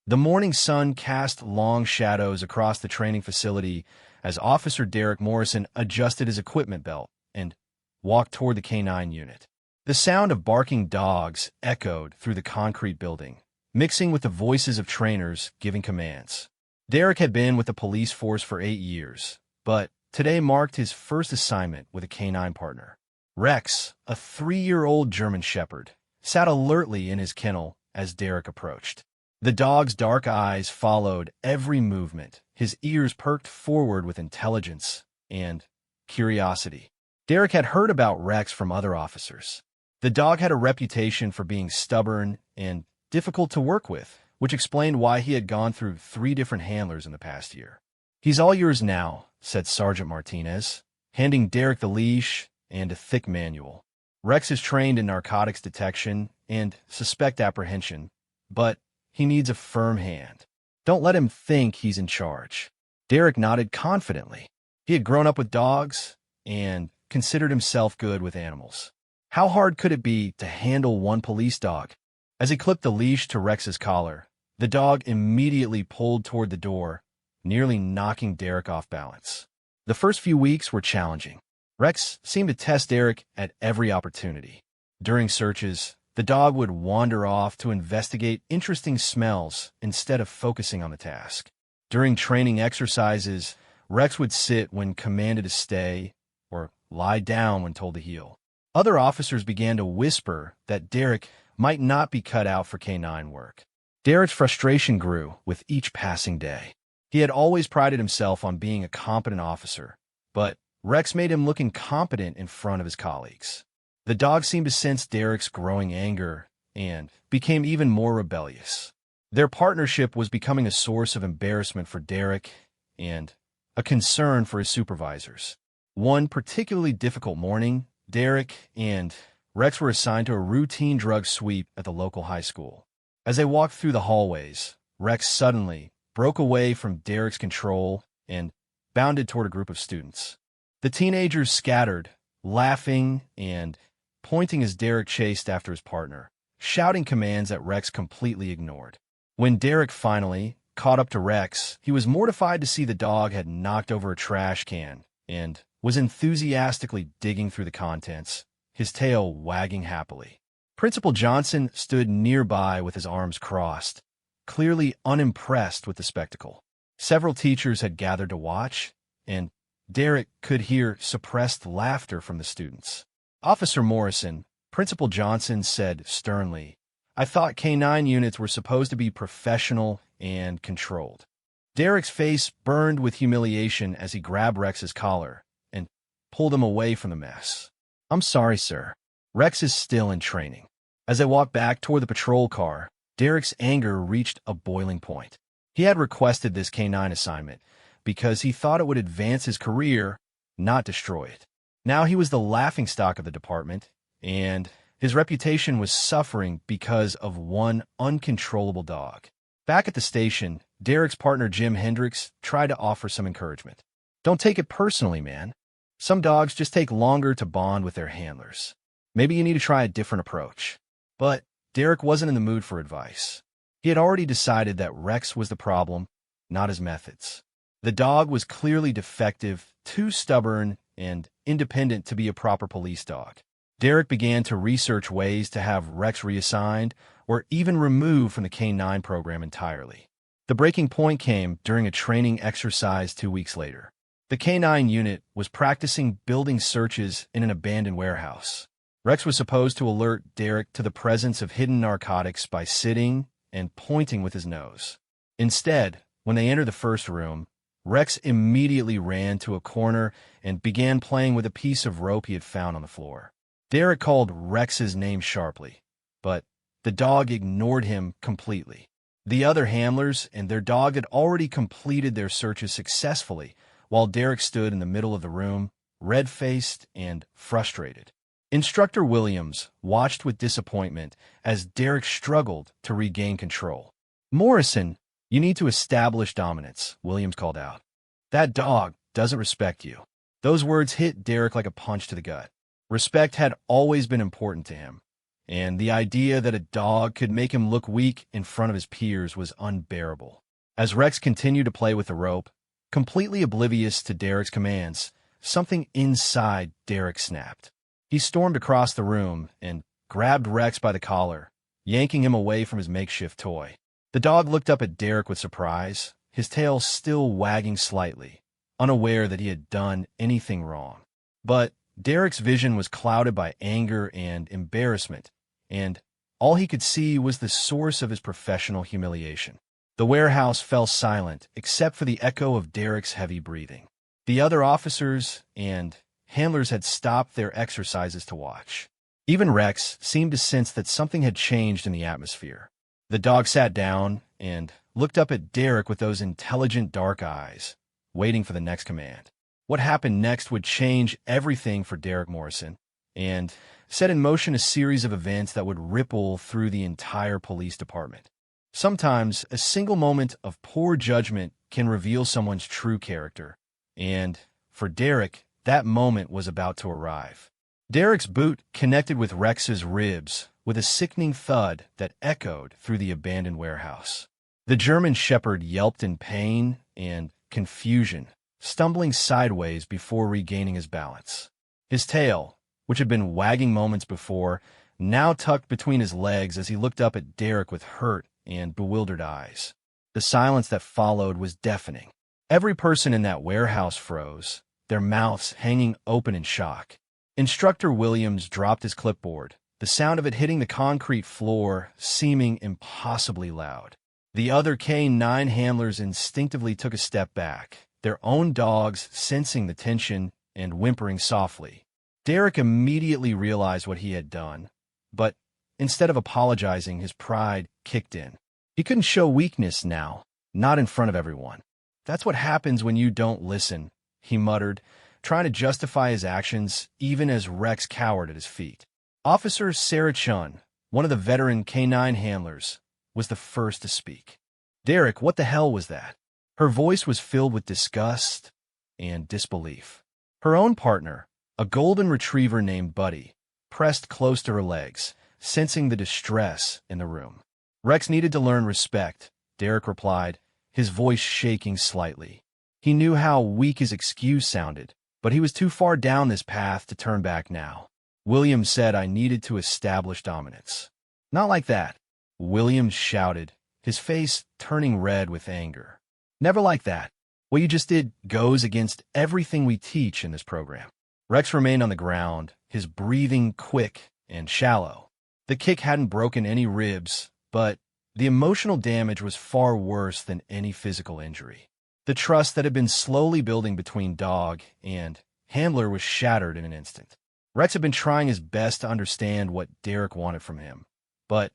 The morning sun cast long shadows across the training facility as Officer Derek Morrison adjusted his equipment belt and walked toward the K-9 unit. The sound of barking dogs echoed through the concrete building, mixing with the voices of trainers giving commands. Derek had been with the police force for 8 years, but today marked his first assignment with a K-9 partner. Rex, a 3-year-old German Shepherd, sat alertly in his kennel as Derek approached. The dog's dark eyes followed every movement, his ears perked forward with intelligence and curiosity. Derek had heard about Rex from other officers. The dog had a reputation for being stubborn and difficult to work with, which explained why he had gone through 3 different handlers in the past year. "He's all yours now," said Sergeant Martinez, handing Derek the leash and a thick manual. "Rex is trained in narcotics detection and suspect apprehension, but he needs a firm hand. Don't let him think he's in charge." Derek nodded confidently. He had grown up with dogs and considered himself good with animals. How hard could it be to handle one police dog? As he clipped the leash to Rex's collar, the dog immediately pulled toward the door, nearly knocking Derek off balance. The first few weeks were challenging. Rex seemed to test Derek at every opportunity. During searches, the dog would wander off to investigate interesting smells instead of focusing on the task. During training exercises, Rex would sit when commanded to stay or lie down when told to heel. Other officers began to whisper that Derek might not be cut out for K-9 work. Derek's frustration grew with each passing day. He had always prided himself on being a competent officer, but Rex made him look incompetent in front of his colleagues. The dog seemed to sense Derek's growing anger and became even more rebellious. Their partnership was becoming a source of embarrassment for Derek and a concern for his supervisors. One particularly difficult morning, Derek and Rex were assigned to a routine drug sweep at the local high school. As they walked through the hallways, Rex suddenly broke away from Derek's control and bounded toward a group of students. The teenagers scattered, laughing and pointing as Derek chased after his partner, shouting commands that Rex completely ignored. When Derek finally caught up to Rex, he was mortified to see the dog had knocked over a trash can and was enthusiastically digging through the contents, his tail wagging happily. Principal Johnson stood nearby with his arms crossed, clearly unimpressed with the spectacle. Several teachers had gathered to watch, and Derek could hear suppressed laughter from the students. "Officer Morrison," Principal Johnson said sternly, "I thought K-9 units were supposed to be professional and controlled." Derek's face burned with humiliation as he grabbed Rex's collar and pulled him away from the mess. "I'm sorry, sir. Rex is still in training." As they walked back toward the patrol car, Derek's anger reached a boiling point. He had requested this K-9 assignment because he thought it would advance his career, not destroy it. Now he was the laughingstock of the department, and his reputation was suffering because of one uncontrollable dog. Back at the station, Derek's partner Jim Hendricks tried to offer some encouragement. "Don't take it personally, man. Some dogs just take longer to bond with their handlers. Maybe you need to try a different approach." But Derek wasn't in the mood for advice. He had already decided that Rex was the problem, not his methods. The dog was clearly defective, too stubborn, and independent to be a proper police dog. Derek began to research ways to have Rex reassigned or even removed from the K-9 program entirely. The breaking point came during a training exercise 2 weeks later. The K-9 unit was practicing building searches in an abandoned warehouse. Rex was supposed to alert Derek to the presence of hidden narcotics by sitting and pointing with his nose. Instead, when they entered the first room, Rex immediately ran to a corner and began playing with a piece of rope he had found on the floor. Derek called Rex's name sharply, but the dog ignored him completely. The other handlers and their dog had already completed their searches successfully, while Derek stood in the middle of the room, red-faced and frustrated. Instructor Williams watched with disappointment as Derek struggled to regain control. "Morrison, you need to establish dominance," Williams called out. "That dog doesn't respect you." Those words hit Derek like a punch to the gut. Respect had always been important to him, and the idea that a dog could make him look weak in front of his peers was unbearable. As Rex continued to play with the rope, completely oblivious to Derek's commands, something inside Derek snapped. He stormed across the room and grabbed Rex by the collar, yanking him away from his makeshift toy. The dog looked up at Derek with surprise, his tail still wagging slightly, unaware that he had done anything wrong. But Derek's vision was clouded by anger and embarrassment, and all he could see was the source of his professional humiliation. The warehouse fell silent except for the echo of Derek's heavy breathing. The other officers and handlers had stopped their exercises to watch. Even Rex seemed to sense that something had changed in the atmosphere. The dog sat down and looked up at Derek with those intelligent dark eyes, waiting for the next command. What happened next would change everything for Derek Morrison, and set in motion a series of events that would ripple through the entire police department. Sometimes, a single moment of poor judgment can reveal someone's true character, and for Derek, that moment was about to arrive. Derek's boot connected with Rex's ribs with a sickening thud that echoed through the abandoned warehouse. The German shepherd yelped in pain and confusion, stumbling sideways before regaining his balance. His tail, which had been wagging moments before, now tucked between his legs as he looked up at Derek with hurt and bewildered eyes. The silence that followed was deafening. Every person in that warehouse froze, their mouths hanging open in shock. Instructor Williams dropped his clipboard, the sound of it hitting the concrete floor seeming impossibly loud. The other K-9 handlers instinctively took a step back, their own dogs sensing the tension and whimpering softly. Derek immediately realized what he had done, but instead of apologizing, his pride kicked in. He couldn't show weakness now, not in front of everyone. "That's what happens when you don't listen," he muttered, trying to justify his actions even as Rex cowered at his feet. Officer Sarah Chun, one of the veteran K-9 handlers, was the first to speak. "Derek, what the hell was that?" Her voice was filled with disgust and disbelief. Her own partner, a golden retriever named Buddy, pressed close to her legs, sensing the distress in the room. "Rex needed to learn respect," Derek replied, his voice shaking slightly. He knew how weak his excuse sounded, but he was too far down this path to turn back now. Williams said I needed to establish dominance. "Not like that," Williams shouted, his face turning red with anger. "Never like that. What you just did goes against everything we teach in this program." Rex remained on the ground, his breathing quick and shallow. The kick hadn't broken any ribs, but the emotional damage was far worse than any physical injury. The trust that had been slowly building between dog and handler was shattered in an instant. Rex had been trying his best to understand what Derek wanted from him, but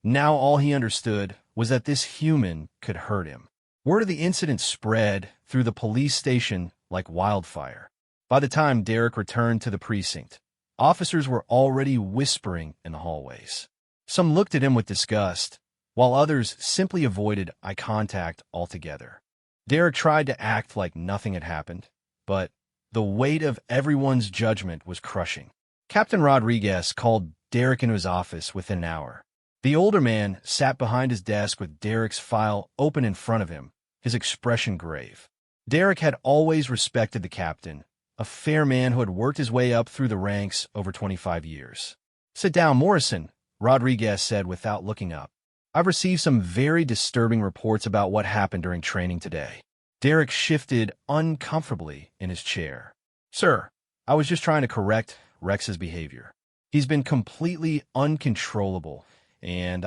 now all he understood was that this human could hurt him. Word of the incident spread through the police station like wildfire. By the time Derek returned to the precinct, officers were already whispering in the hallways. Some looked at him with disgust, while others simply avoided eye contact altogether. Derek tried to act like nothing had happened, but the weight of everyone's judgment was crushing. Captain Rodriguez called Derek into his office within an hour. The older man sat behind his desk with Derek's file open in front of him, his expression grave. Derek had always respected the captain, a fair man who had worked his way up through the ranks over 25 years. "Sit down, Morrison," Rodriguez said without looking up. "I've received some very disturbing reports about what happened during training today." Derek shifted uncomfortably in his chair. "Sir, I was just trying to correct Rex's behavior. He's been completely uncontrollable, and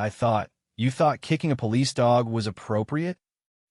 you thought kicking a police dog was appropriate?"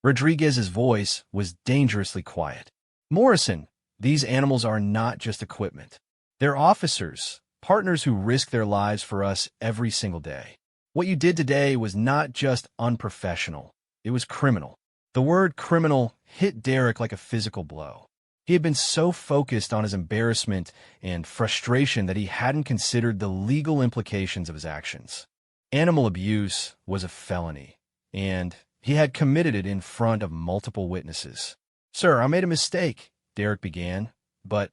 Rodriguez's voice was dangerously quiet. "Morrison, these animals are not just equipment. They're officers, partners who risk their lives for us every single day. What you did today was not just unprofessional, it was criminal." The word criminal hit Derek like a physical blow. He had been so focused on his embarrassment and frustration that he hadn't considered the legal implications of his actions. Animal abuse was a felony, and he had committed it in front of multiple witnesses. "Sir, I made a mistake," Derek began, but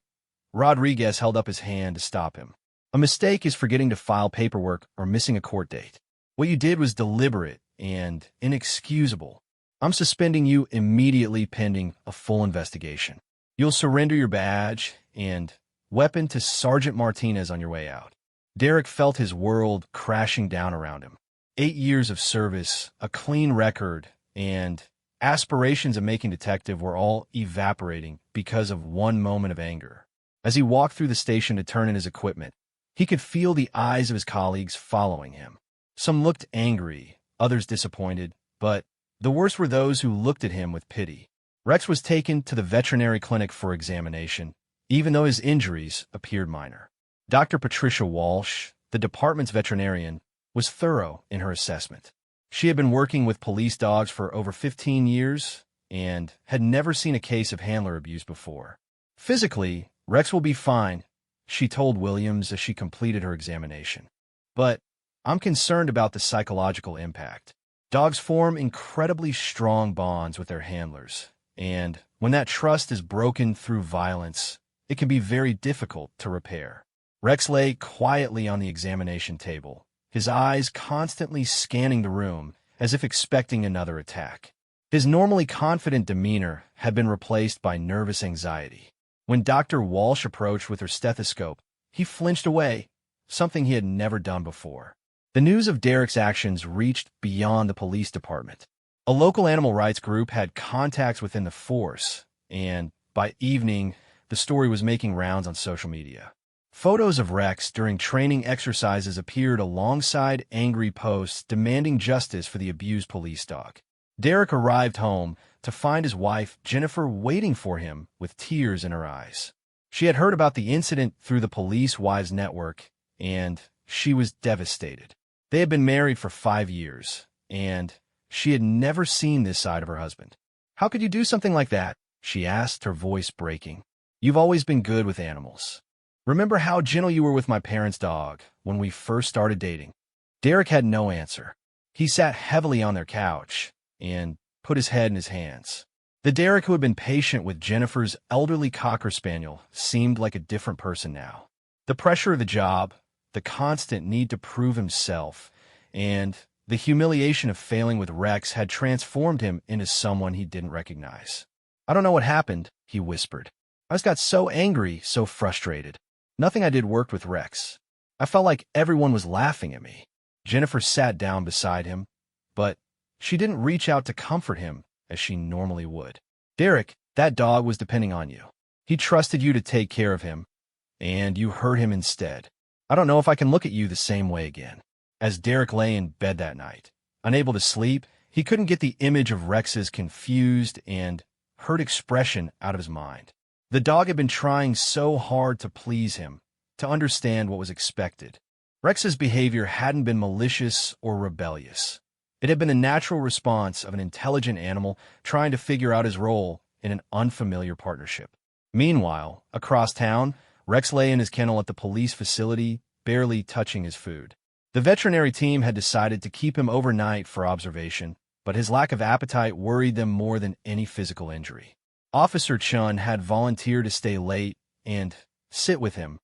Rodriguez held up his hand to stop him. A mistake is forgetting to file paperwork or missing a court date. What you did was deliberate and inexcusable. I'm suspending you immediately pending a full investigation. You'll surrender your badge and weapon to Sergeant Martinez on your way out. Derek felt his world crashing down around him. 8 years of service, a clean record, and aspirations of making detective were all evaporating because of one moment of anger. As he walked through the station to turn in his equipment, he could feel the eyes of his colleagues following him. Some looked angry, others disappointed, but the worst were those who looked at him with pity. Rex was taken to the veterinary clinic for examination, even though his injuries appeared minor. Dr. Patricia Walsh, the department's veterinarian, was thorough in her assessment. She had been working with police dogs for over 15 years and had never seen a case of handler abuse before. Physically, Rex will be fine, she told Williams as she completed her examination. But I'm concerned about the psychological impact. Dogs form incredibly strong bonds with their handlers, and when that trust is broken through violence, it can be very difficult to repair. Rex lay quietly on the examination table, his eyes constantly scanning the room as if expecting another attack. His normally confident demeanor had been replaced by nervous anxiety. When Dr. Walsh approached with her stethoscope, he flinched away, something he had never done before. The news of Derek's actions reached beyond the police department. A local animal rights group had contacts within the force, and by evening, the story was making rounds on social media. Photos of Rex during training exercises appeared alongside angry posts demanding justice for the abused police dog. Derek arrived home to find his wife, Jennifer, waiting for him with tears in her eyes. She had heard about the incident through the Police Wives Network, and she was devastated. They had been married for 5 years, and she had never seen this side of her husband. "How could you do something like that?" she asked, her voice breaking. "You've always been good with animals. Remember how gentle you were with my parents' dog when we first started dating?" Derek had no answer. He sat heavily on their couch and put his head in his hands. The Derek who had been patient with Jennifer's elderly Cocker Spaniel seemed like a different person now. The pressure of the job, the constant need to prove himself, and the humiliation of failing with Rex had transformed him into someone he didn't recognize. "I don't know what happened," he whispered. "I just got so angry, so frustrated. Nothing I did worked with Rex. I felt like everyone was laughing at me." Jennifer sat down beside him, but she didn't reach out to comfort him as she normally would. "Derek, that dog was depending on you. He trusted you to take care of him, and you hurt him instead. I don't know if I can look at you the same way again." As Derek lay in bed that night, unable to sleep, he couldn't get the image of Rex's confused and hurt expression out of his mind. The dog had been trying so hard to please him, to understand what was expected. Rex's behavior hadn't been malicious or rebellious. It had been a natural response of an intelligent animal trying to figure out his role in an unfamiliar partnership. Meanwhile, across town, Rex lay in his kennel at the police facility, barely touching his food. The veterinary team had decided to keep him overnight for observation, but his lack of appetite worried them more than any physical injury. Officer Chun had volunteered to stay late and sit with him,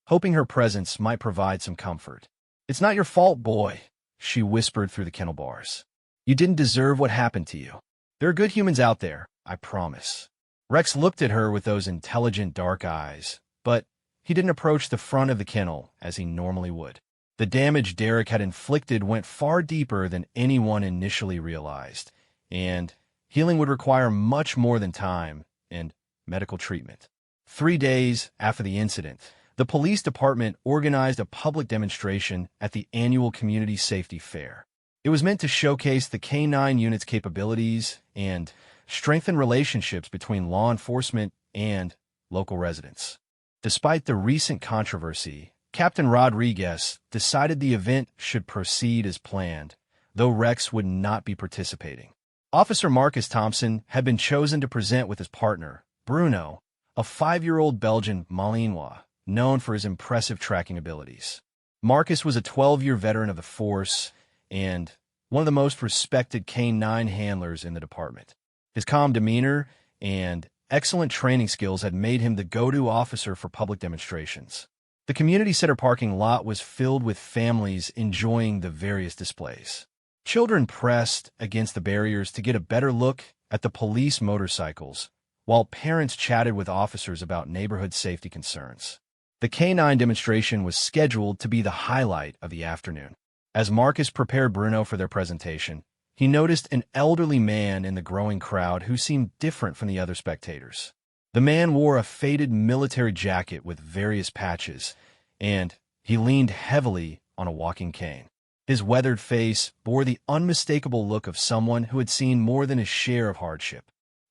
hoping her presence might provide some comfort. "It's not your fault, boy," she whispered through the kennel bars. "You didn't deserve what happened to you. There are good humans out there, I promise." Rex looked at her with those intelligent dark eyes, but he didn't approach the front of the kennel as he normally would. The damage Derek had inflicted went far deeper than anyone initially realized, and healing would require much more than time and medical treatment. 3 days after the incident, the police department organized a public demonstration at the annual Community Safety Fair. It was meant to showcase the K-9 unit's capabilities and strengthen relationships between law enforcement and local residents. Despite the recent controversy, Captain Rodriguez decided the event should proceed as planned, though Rex would not be participating. Officer Marcus Thompson had been chosen to present with his partner, Bruno, a 5-year-old Belgian Malinois, known for his impressive tracking abilities. Marcus was a 12-year veteran of the force and one of the most respected K-9 handlers in the department. His calm demeanor and excellent training skills had made him the go-to officer for public demonstrations. The community center parking lot was filled with families enjoying the various displays. Children pressed against the barriers to get a better look at the police motorcycles, while parents chatted with officers about neighborhood safety concerns. The K-9 demonstration was scheduled to be the highlight of the afternoon. As Marcus prepared Bruno for their presentation, he noticed an elderly man in the growing crowd who seemed different from the other spectators. The man wore a faded military jacket with various patches, and he leaned heavily on a walking cane. His weathered face bore the unmistakable look of someone who had seen more than his share of hardship.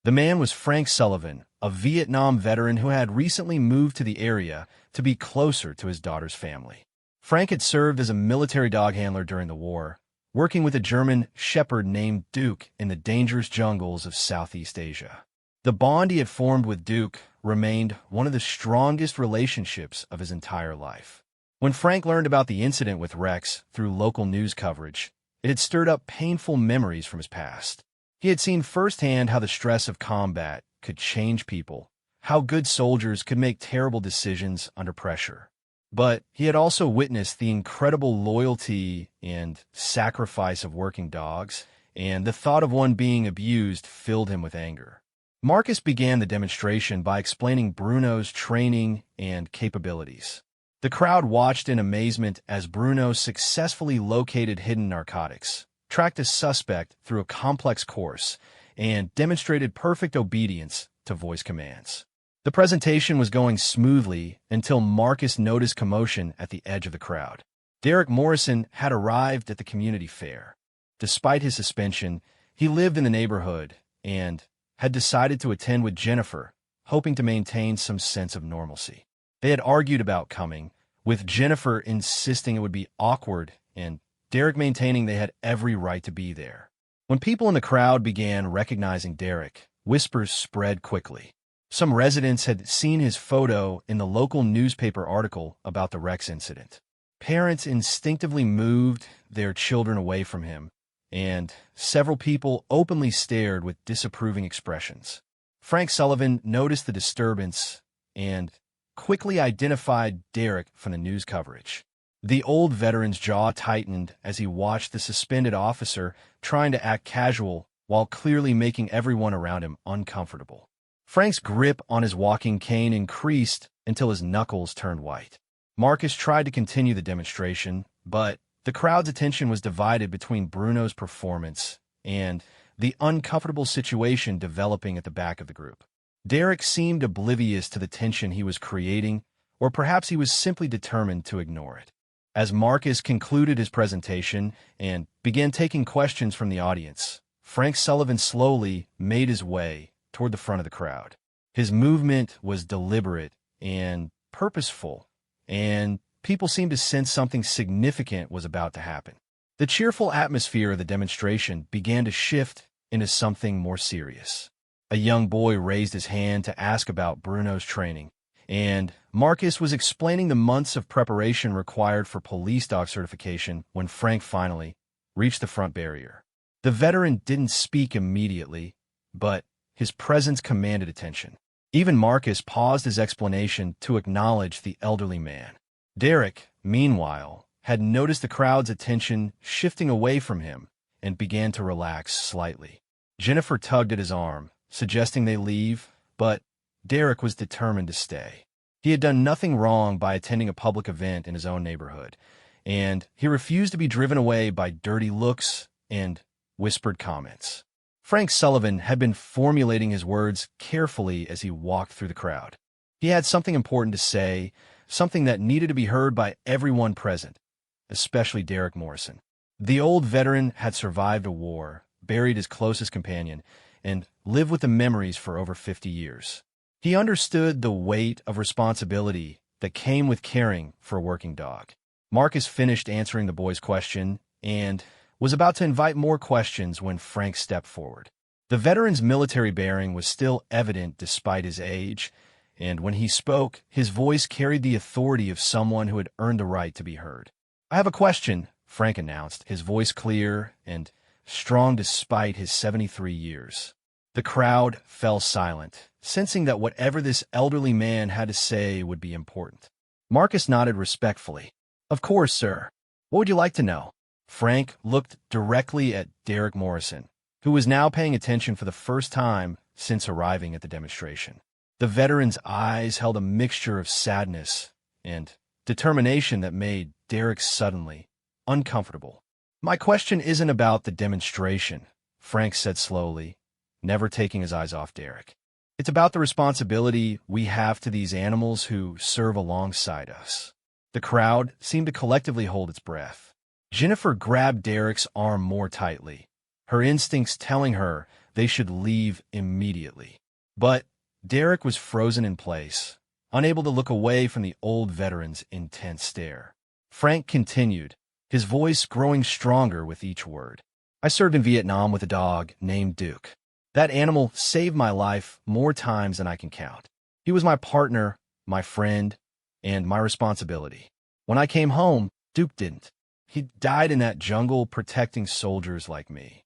The man was Frank Sullivan, a Vietnam veteran who had recently moved to the area to be closer to his daughter's family. Frank had served as a military dog handler during the war, working with a German shepherd named Duke in the dangerous jungles of Southeast Asia. The bond he had formed with Duke remained one of the strongest relationships of his entire life. When Frank learned about the incident with Rex through local news coverage, it had stirred up painful memories from his past. He had seen firsthand how the stress of combat could change people, how good soldiers could make terrible decisions under pressure. But he had also witnessed the incredible loyalty and sacrifice of working dogs, and the thought of one being abused filled him with anger. Marcus began the demonstration by explaining Bruno's training and capabilities. The crowd watched in amazement as Bruno successfully located hidden narcotics, tracked a suspect through a complex course, and demonstrated perfect obedience to voice commands. The presentation was going smoothly until Marcus noticed commotion at the edge of the crowd. Derek Morrison had arrived at the community fair. Despite his suspension, he lived in the neighborhood and had decided to attend with Jennifer, hoping to maintain some sense of normalcy. They had argued about coming, with Jennifer insisting it would be awkward and Derek maintaining they had every right to be there. When people in the crowd began recognizing Derek, whispers spread quickly. Some residents had seen his photo in the local newspaper article about the Rex incident. Parents instinctively moved their children away from him, and several people openly stared with disapproving expressions. Frank Sullivan noticed the disturbance and quickly identified Derek from the news coverage. The old veteran's jaw tightened as he watched the suspended officer trying to act casual while clearly making everyone around him uncomfortable. Frank's grip on his walking cane increased until his knuckles turned white. Marcus tried to continue the demonstration, but the crowd's attention was divided between Bruno's performance and the uncomfortable situation developing at the back of the group. Derek seemed oblivious to the tension he was creating, or perhaps he was simply determined to ignore it. As Marcus concluded his presentation and began taking questions from the audience, Frank Sullivan slowly made his way toward the front of the crowd. His movement was deliberate and purposeful, and people seemed to sense something significant was about to happen. The cheerful atmosphere of the demonstration began to shift into something more serious. A young boy raised his hand to ask about Bruno's training, and Marcus was explaining the months of preparation required for police dog certification when Frank finally reached the front barrier. The veteran didn't speak immediately, but his presence commanded attention. Even Marcus paused his explanation to acknowledge the elderly man. Derek, meanwhile, had noticed the crowd's attention shifting away from him and began to relax slightly. Jennifer tugged at his arm, suggesting they leave, but Derek was determined to stay. He had done nothing wrong by attending a public event in his own neighborhood, and he refused to be driven away by dirty looks and whispered comments. Frank Sullivan had been formulating his words carefully as he walked through the crowd. He had something important to say, something that needed to be heard by everyone present, especially Derek Morrison. The old veteran had survived a war, buried his closest companion, and lived with the memories for over 50 years. He understood the weight of responsibility that came with caring for a working dog. Marcus finished answering the boy's question and was about to invite more questions when Frank stepped forward. The veteran's military bearing was still evident despite his age, and when he spoke, his voice carried the authority of someone who had earned the right to be heard. "I have a question," Frank announced, his voice clear and strong despite his 73 years. The crowd fell silent, sensing that whatever this elderly man had to say would be important. Marcus nodded respectfully. Of course, sir. What would you like to know? Frank looked directly at Derek Morrison, who was now paying attention for the first time since arriving at the demonstration. The veteran's eyes held a mixture of sadness and determination that made Derek suddenly uncomfortable. My question isn't about the demonstration, Frank said slowly, never taking his eyes off Derek. It's about the responsibility we have to these animals who serve alongside us. The crowd seemed to collectively hold its breath. Jennifer grabbed Derek's arm more tightly, her instincts telling her they should leave immediately. But Derek was frozen in place, unable to look away from the old veteran's intense stare. Frank continued, his voice growing stronger with each word. I served in Vietnam with a dog named Duke. That animal saved my life more times than I can count. He was my partner, my friend, and my responsibility. When I came home, Duke didn't. He died in that jungle protecting soldiers like me.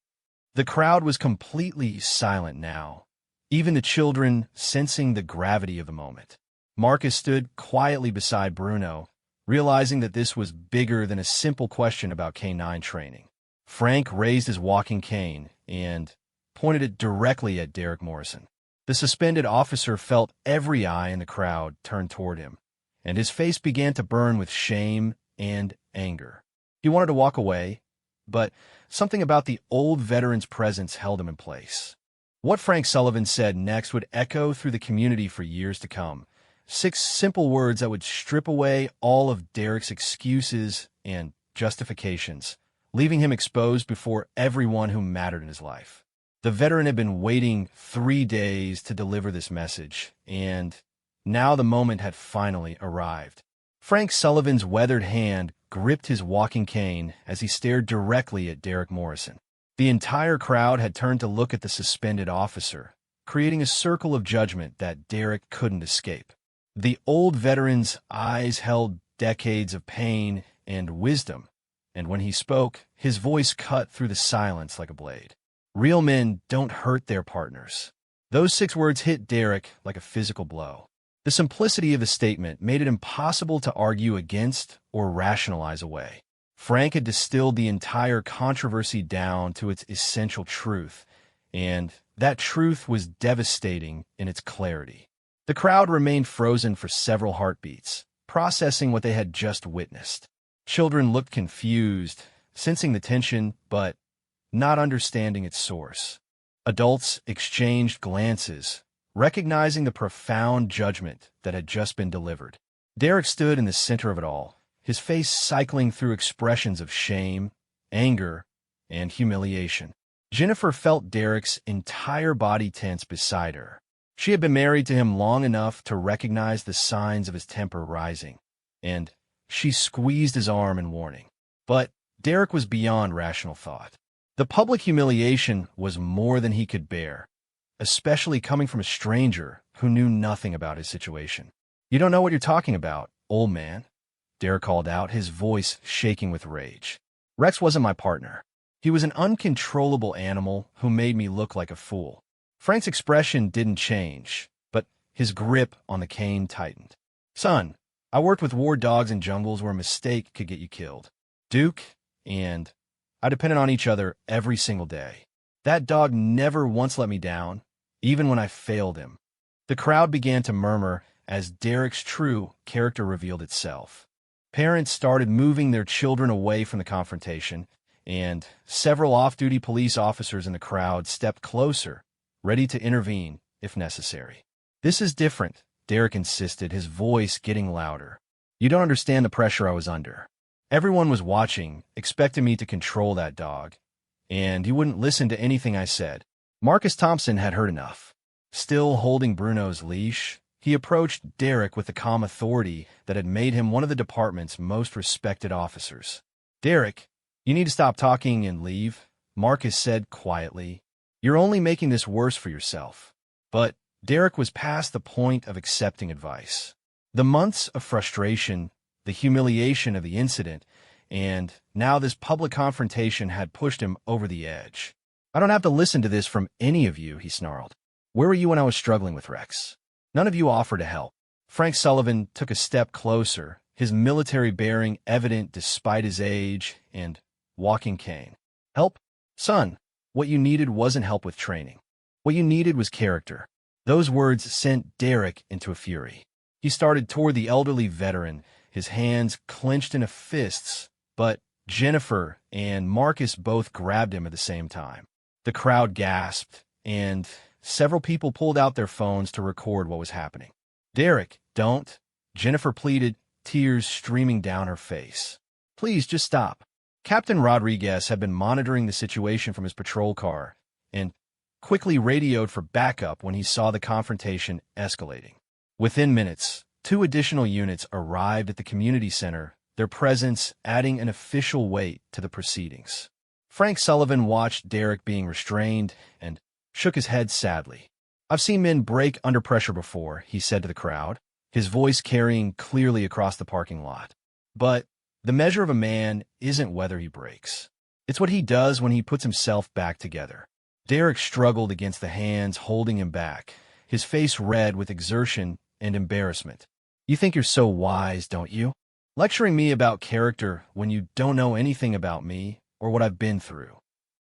The crowd was completely silent now, even the children sensing the gravity of the moment. Marcus stood quietly beside Bruno, realizing that this was bigger than a simple question about canine training. Frank raised his walking cane and pointed it directly at Derek Morrison. The suspended officer felt every eye in the crowd turn toward him, and his face began to burn with shame and anger. He wanted to walk away, but something about the old veteran's presence held him in place. What Frank Sullivan said next would echo through the community for years to come. 6 simple words that would strip away all of Derek's excuses and justifications, leaving him exposed before everyone who mattered in his life. The veteran had been waiting 3 days to deliver this message, and now the moment had finally arrived. Frank Sullivan's weathered hand gripped his walking cane as he stared directly at Derek Morrison. The entire crowd had turned to look at the suspended officer, creating a circle of judgment that Derek couldn't escape. The old veteran's eyes held decades of pain and wisdom, and when he spoke, his voice cut through the silence like a blade. Real men don't hurt their partners. Those 6 words hit Derek like a physical blow. The simplicity of the statement made it impossible to argue against or rationalize away. Frank had distilled the entire controversy down to its essential truth, and that truth was devastating in its clarity. The crowd remained frozen for several heartbeats, processing what they had just witnessed. Children looked confused, sensing the tension, but not understanding its source. Adults exchanged glances, recognizing the profound judgment that had just been delivered. Derek stood in the center of it all, his face cycling through expressions of shame, anger, and humiliation. Jennifer felt Derek's entire body tense beside her. She had been married to him long enough to recognize the signs of his temper rising, and she squeezed his arm in warning. But Derek was beyond rational thought. The public humiliation was more than he could bear, especially coming from a stranger who knew nothing about his situation. You don't know what you're talking about, old man, Derek called out, his voice shaking with rage. Rex wasn't my partner. He was an uncontrollable animal who made me look like a fool. Frank's expression didn't change, but his grip on the cane tightened. Son, I worked with war dogs in jungles where a mistake could get you killed. Duke and I depended on each other every single day. That dog never once let me down, even when I failed him. The crowd began to murmur as Derek's true character revealed itself. Parents started moving their children away from the confrontation, and several off-duty police officers in the crowd stepped closer, ready to intervene if necessary. This is different, Derek insisted, his voice getting louder. You don't understand the pressure I was under. Everyone was watching, expecting me to control that dog, and he wouldn't listen to anything I said. Marcus Thompson had heard enough. Still holding Bruno's leash, he approached Derek with the calm authority that had made him one of the department's most respected officers. Derek, you need to stop talking and leave, Marcus said quietly. You're only making this worse for yourself. But Derek was past the point of accepting advice. The months of frustration, the humiliation of the incident, and now this public confrontation had pushed him over the edge. I don't have to listen to this from any of you, he snarled. Where were you when I was struggling with Rex? None of you offered to help. Frank Sullivan took a step closer, his military bearing evident despite his age and walking cane. Help? Son, what you needed wasn't help with training. What you needed was character. Those words sent Derek into a fury. He started toward the elderly veteran, his hands clenched into fists, but Jennifer and Marcus both grabbed him at the same time. The crowd gasped, and several people pulled out their phones to record what was happening. Derek, don't, Jennifer pleaded, tears streaming down her face. Please, just stop. Captain Rodriguez had been monitoring the situation from his patrol car and quickly radioed for backup when he saw the confrontation escalating. Within minutes, 2 additional units arrived at the community center, their presence adding an official weight to the proceedings. Frank Sullivan watched Derek being restrained and shook his head sadly. I've seen men break under pressure before, he said to the crowd, his voice carrying clearly across the parking lot. But the measure of a man isn't whether he breaks. It's what he does when he puts himself back together. Derek struggled against the hands holding him back, his face red with exertion and embarrassment. You think you're so wise, don't you? Lecturing me about character when you don't know anything about me or what I've been through.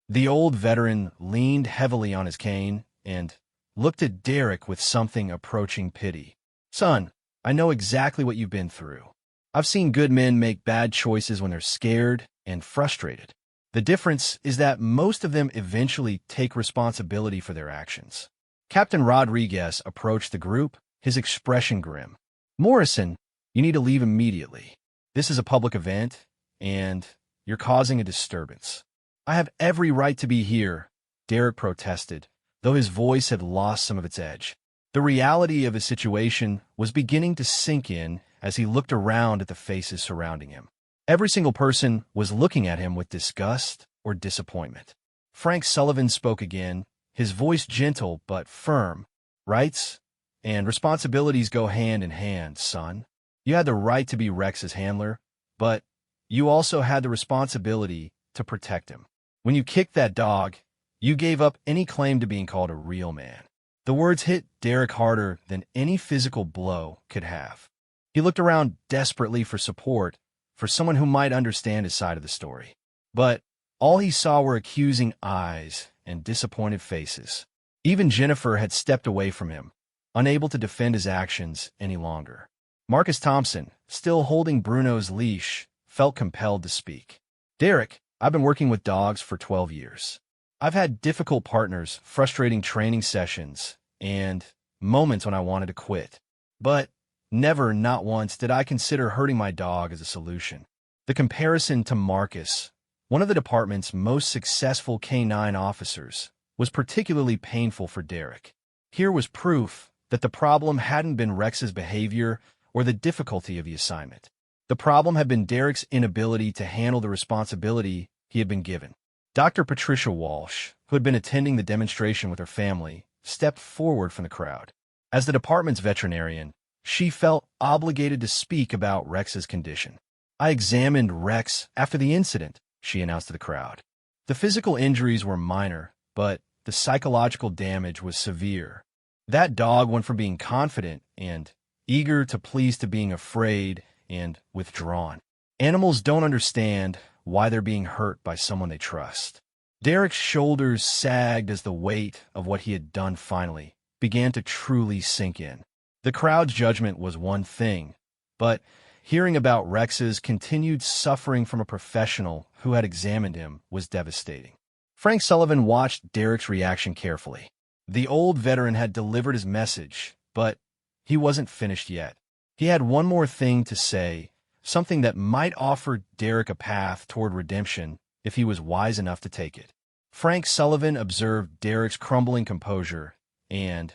The old veteran leaned heavily on his cane and looked at Derek with something approaching pity. Son, I know exactly what you've been through. I've seen good men make bad choices when they're scared and frustrated. The difference is that most of them eventually take responsibility for their actions. Captain Rodriguez approached the group, his expression grim. Morrison, you need to leave immediately. This is a public event, and you're causing a disturbance. I have every right to be here, Derek protested, though his voice had lost some of its edge. The reality of his situation was beginning to sink in as he looked around at the faces surrounding him. Every single person was looking at him with disgust or disappointment. Frank Sullivan spoke again, his voice gentle but firm. Rights and responsibilities go hand in hand, son. You had the right to be Rex's handler, but you also had the responsibility to protect him. When you kicked that dog, you gave up any claim to being called a real man. The words hit Derek harder than any physical blow could have. He looked around desperately for support, for someone who might understand his side of the story. But all he saw were accusing eyes and disappointed faces. Even Jennifer had stepped away from him, unable to defend his actions any longer. Marcus Thompson, still holding Bruno's leash, felt compelled to speak. Derek, I've been working with dogs for 12 years. I've had difficult partners, frustrating training sessions, and moments when I wanted to quit. But never, not once, did I consider hurting my dog as a solution. The comparison to Marcus, one of the department's most successful K-9 officers, was particularly painful for Derek. Here was proof that the problem hadn't been Rex's behavior or the difficulty of the assignment. The problem had been Derek's inability to handle the responsibility he had been given. Dr. Patricia Walsh, who had been attending the demonstration with her family, stepped forward from the crowd. As the department's veterinarian, she felt obligated to speak about Rex's condition. I examined Rex after the incident, she announced to the crowd. The physical injuries were minor, but the psychological damage was severe. That dog went from being confident and eager to please to being afraid and withdrawn. Animals don't understand why they're being hurt by someone they trust. Derek's shoulders sagged as the weight of what he had done finally began to truly sink in. The crowd's judgment was one thing, but hearing about Rex's continued suffering from a professional who had examined him was devastating. Frank Sullivan watched Derek's reaction carefully. The old veteran had delivered his message, but he wasn't finished yet. He had one more thing to say, something that might offer Derek a path toward redemption if he was wise enough to take it. Frank Sullivan observed Derek's crumbling composure and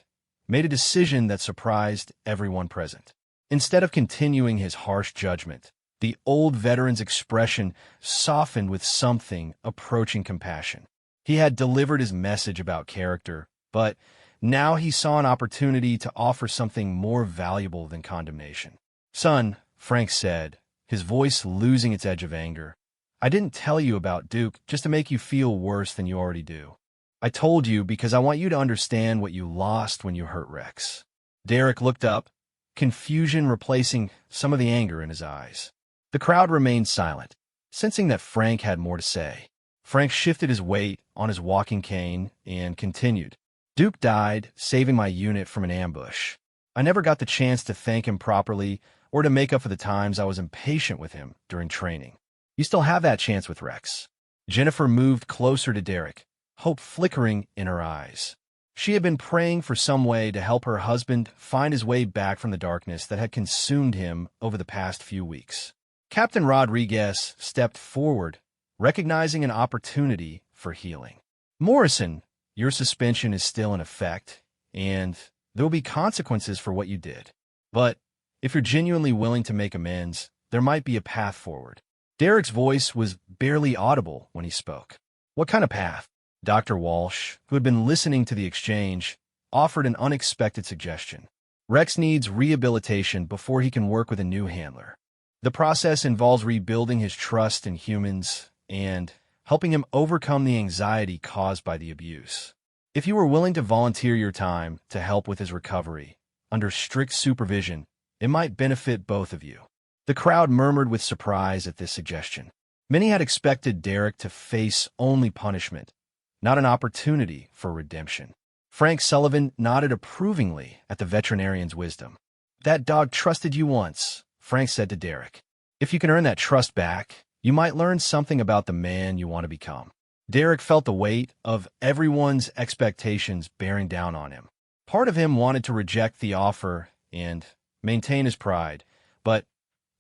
made a decision that surprised everyone present. Instead of continuing his harsh judgment, the old veteran's expression softened with something approaching compassion. He had delivered his message about character, but now he saw an opportunity to offer something more valuable than condemnation. Son, Frank said, his voice losing its edge of anger, I didn't tell you about Duke just to make you feel worse than you already do. I told you because I want you to understand what you lost when you hurt Rex. Derek looked up, confusion replacing some of the anger in his eyes. The crowd remained silent, sensing that Frank had more to say. Frank shifted his weight on his walking cane and continued. Duke died, saving my unit from an ambush. I never got the chance to thank him properly or to make up for the times I was impatient with him during training. You still have that chance with Rex. Jennifer moved closer to Derek, hope flickering in her eyes. She had been praying for some way to help her husband find his way back from the darkness that had consumed him over the past few weeks. Captain Rodriguez stepped forward, recognizing an opportunity for healing. Morrison, your suspension is still in effect, and there will be consequences for what you did. But if you're genuinely willing to make amends, there might be a path forward. Derek's voice was barely audible when he spoke. What kind of path? Dr. Walsh, who had been listening to the exchange, offered an unexpected suggestion. Rex needs rehabilitation before he can work with a new handler. The process involves rebuilding his trust in humans and helping him overcome the anxiety caused by the abuse. If you were willing to volunteer your time to help with his recovery, under strict supervision, it might benefit both of you. The crowd murmured with surprise at this suggestion. Many had expected Derek to face only punishment, not an opportunity for redemption. Frank Sullivan nodded approvingly at the veterinarian's wisdom. That dog trusted you once, Frank said to Derek. If you can earn that trust back, you might learn something about the man you want to become. Derek felt the weight of everyone's expectations bearing down on him. Part of him wanted to reject the offer and maintain his pride, but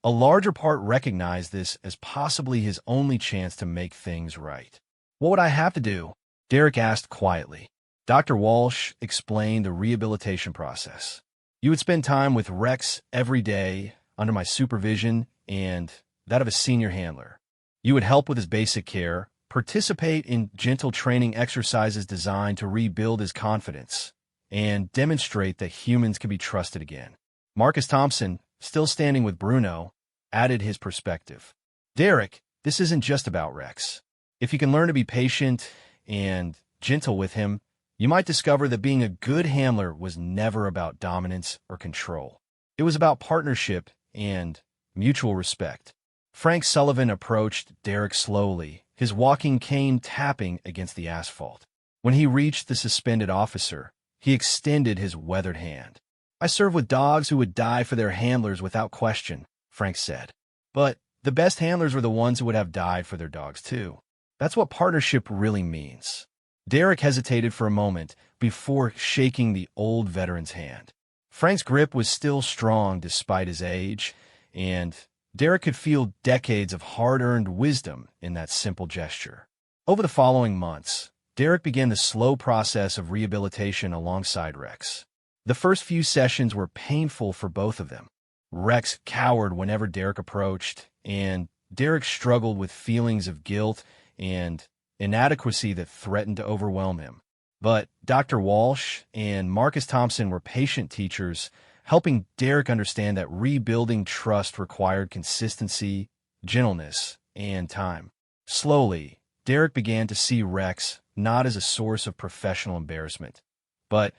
a larger part recognized this as possibly his only chance to make things right. What would I have to do? Derek asked quietly. Dr. Walsh explained the rehabilitation process. You would spend time with Rex every day under my supervision and that of a senior handler. You would help with his basic care, participate in gentle training exercises designed to rebuild his confidence, and demonstrate that humans can be trusted again. Marcus Thompson, still standing with Bruno, added his perspective. Derek, this isn't just about Rex. If you can learn to be patient and gentle with him, you might discover that being a good handler was never about dominance or control. It was about partnership and mutual respect. Frank Sullivan approached Derek slowly, his walking cane tapping against the asphalt. When he reached the suspended officer, he extended his weathered hand. I serve with dogs who would die for their handlers without question, Frank said. But the best handlers were the ones who would have died for their dogs too. That's what partnership really means. Derek hesitated for a moment before shaking the old veteran's hand. Frank's grip was still strong despite his age, and Derek could feel decades of hard-earned wisdom in that simple gesture. Over the following months, Derek began the slow process of rehabilitation alongside Rex. The first few sessions were painful for both of them. Rex cowered whenever Derek approached, and Derek struggled with feelings of guilt and inadequacy that threatened to overwhelm him. But Dr. Walsh and Marcus Thompson were patient teachers, helping Derek understand that rebuilding trust required consistency, gentleness, and time. Slowly, Derek began to see Rex not as a source of professional embarrassment, but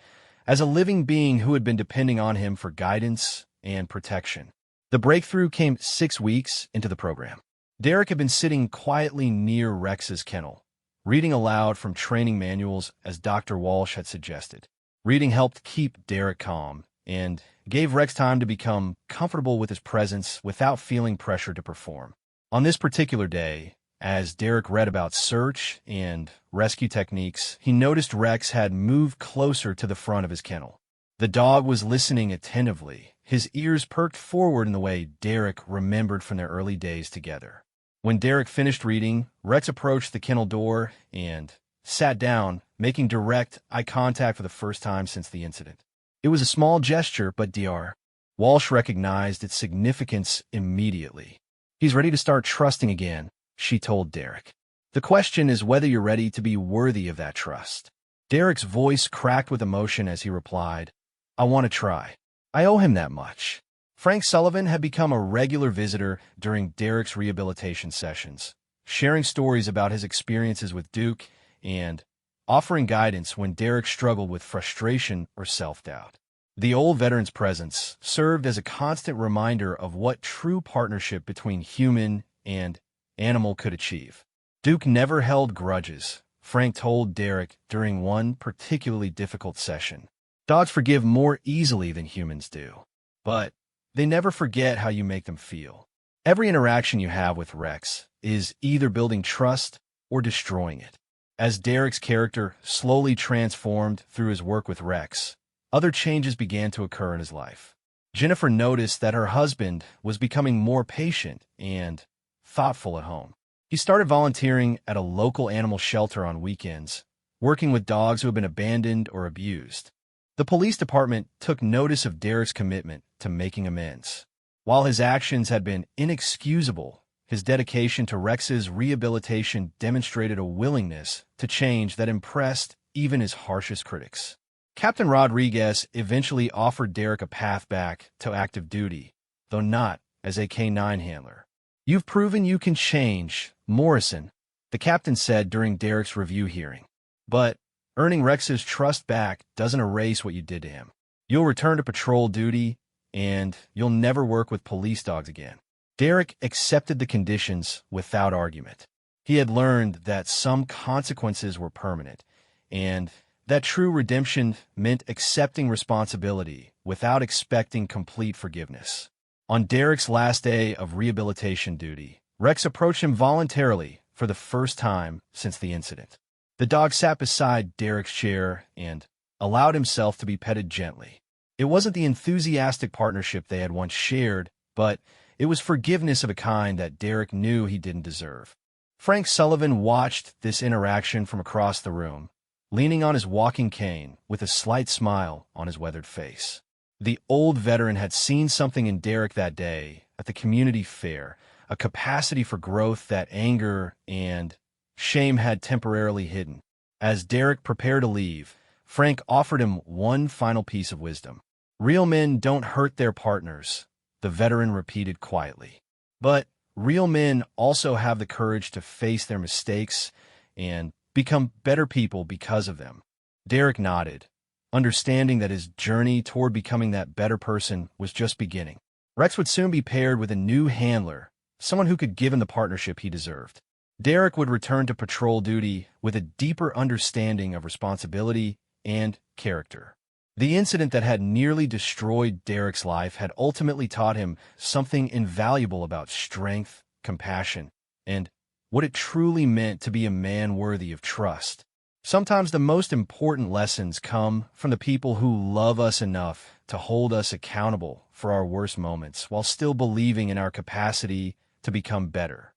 as a living being who had been depending on him for guidance and protection. The breakthrough came 6 weeks into the program. Derek had been sitting quietly near Rex's kennel, reading aloud from training manuals as Dr. Walsh had suggested. Reading helped keep Derek calm and gave Rex time to become comfortable with his presence without feeling pressure to perform. On this particular day, as Derek read about search and rescue techniques, he noticed Rex had moved closer to the front of his kennel. The dog was listening attentively, his ears perked forward in the way Derek remembered from their early days together. When Derek finished reading, Rex approached the kennel door and sat down, making direct eye contact for the first time since the incident. It was a small gesture, but Dr. Walsh recognized its significance immediately. He's ready to start trusting again, she told Derek. The question is whether you're ready to be worthy of that trust. Derek's voice cracked with emotion as he replied, I want to try. I owe him that much. Frank Sullivan had become a regular visitor during Derek's rehabilitation sessions, sharing stories about his experiences with Duke and offering guidance when Derek struggled with frustration or self-doubt. The old veteran's presence served as a constant reminder of what true partnership between human and animal could achieve. Duke never held grudges, Frank told Derek during one particularly difficult session. Dogs forgive more easily than humans do, but they never forget how you make them feel. Every interaction you have with Rex is either building trust or destroying it. As Derek's character slowly transformed through his work with Rex, other changes began to occur in his life. Jennifer noticed that her husband was becoming more patient and thoughtful at home. He started volunteering at a local animal shelter on weekends, working with dogs who had been abandoned or abused. The police department took notice of Derek's commitment to making amends. While his actions had been inexcusable, his dedication to Rex's rehabilitation demonstrated a willingness to change that impressed even his harshest critics. Captain Rodriguez eventually offered Derek a path back to active duty, though not as a K-9 handler. "You've proven you can change, Morrison," the captain said during Derek's review hearing. "But earning Rex's trust back doesn't erase what you did to him. You'll return to patrol duty, and you'll never work with police dogs again." Derek accepted the conditions without argument. He had learned that some consequences were permanent, and that true redemption meant accepting responsibility without expecting complete forgiveness. On Derek's last day of rehabilitation duty, Rex approached him voluntarily for the first time since the incident. The dog sat beside Derek's chair and allowed himself to be petted gently. It wasn't the enthusiastic partnership they had once shared, but it was forgiveness of a kind that Derek knew he didn't deserve. Frank Sullivan watched this interaction from across the room, leaning on his walking cane with a slight smile on his weathered face. The old veteran had seen something in Derek that day at the community fair, a capacity for growth that anger and shame had temporarily hidden. As Derek prepared to leave, Frank offered him one final piece of wisdom. "Real men don't hurt their partners," the veteran repeated quietly. "But real men also have the courage to face their mistakes and become better people because of them." Derek nodded, understanding that his journey toward becoming that better person was just beginning. Rex would soon be paired with a new handler, someone who could give him the partnership he deserved. Derek would return to patrol duty with a deeper understanding of responsibility and character. The incident that had nearly destroyed Derek's life had ultimately taught him something invaluable about strength, compassion, and what it truly meant to be a man worthy of trust. Sometimes the most important lessons come from the people who love us enough to hold us accountable for our worst moments while still believing in our capacity to become better.